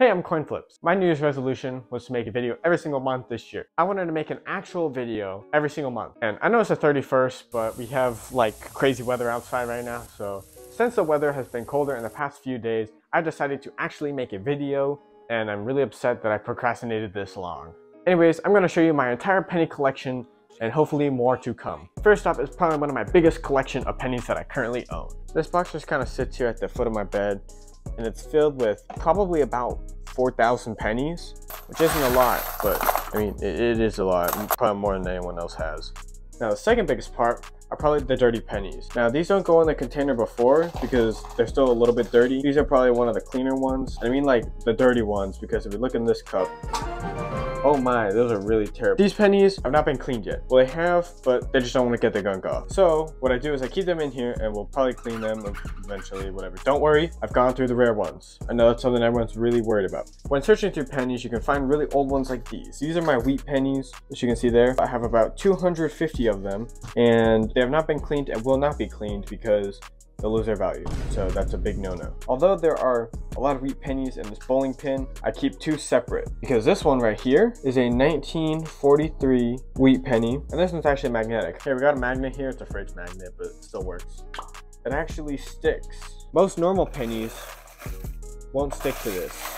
Hey, I'm CoinFlipz. My New Year's resolution was to make a video every single month this year. I wanted to make an actual video every single month. And I know it's the 31st, but we have like crazy weather outside right now. So since the weather has been colder in the past few days, I decided to actually make a video, and I'm really upset that I procrastinated this long. Anyways, I'm gonna show you my entire penny collection and hopefully more to come. First off is probably one of my biggest collection of pennies that I currently own. This box just kind of sits here at the foot of my bed, and it's filled with probably about 4,000 pennies, which isn't a lot, but I mean, it is a lot, probably more than anyone else has. Now, the second biggest part are probably the dirty pennies. Now, these don't go in the container before because they're still a little bit dirty. These are probably one of the cleaner ones. I mean, like the dirty ones, because if you look in this cup, oh my, those are really terrible. These pennies have not been cleaned yet. Well, they have, but they just don't want to get their gunk off. So what I do is I keep them in here and we'll probably clean them eventually, whatever. Don't worry, I've gone through the rare ones. I know that's something everyone's really worried about. When searching through pennies, you can find really old ones like these. These are my wheat pennies, as you can see there. I have about 250 of them, and they have not been cleaned and will not be cleaned because they'll lose their value. So that's a big no-no. Although there are a lot of wheat pennies in this bowling pin, I keep two separate because this one right here is a 1943 wheat penny, and this one's actually magnetic. Here, we got a magnet here. It's a fridge magnet, but it still works. It actually sticks. Most normal pennies won't stick to this.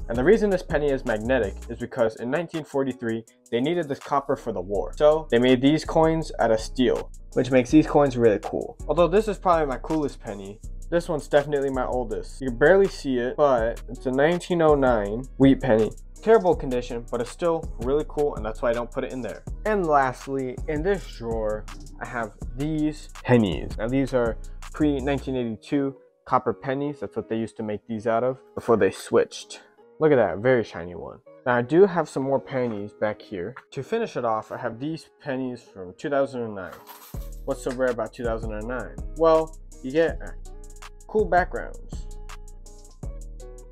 And the reason this penny is magnetic is because in 1943, they needed this copper for the war. So they made these coins out of steel, which makes these coins really cool. Although this is probably my coolest penny, this one's definitely my oldest. You can barely see it, but it's a 1909 wheat penny. Terrible condition, but it's still really cool, and that's why I don't put it in there. And lastly, in this drawer, I have these pennies. Now these are pre-1982 copper pennies. That's what they used to make these out of before they switched. Look at that, very shiny one. Now I do have some more pennies back here. To finish it off, I have these pennies from 2009. What's so rare about 2009? Well, you get cool backgrounds.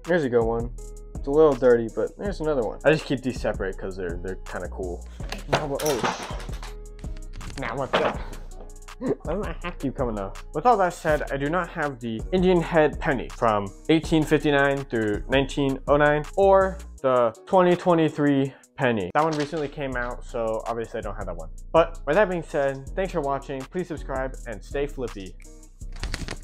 Here's a good one. It's a little dirty, but there's another one. I just keep these separate because they're kind of cool. Now what's up? Why does my hat keep coming off? With all that said, I do not have the Indian head penny from 1859 through 1909 or the 2023 penny. That one recently came out, so obviously I don't have that one. But with that being said, thanks for watching. Please subscribe and stay flippy.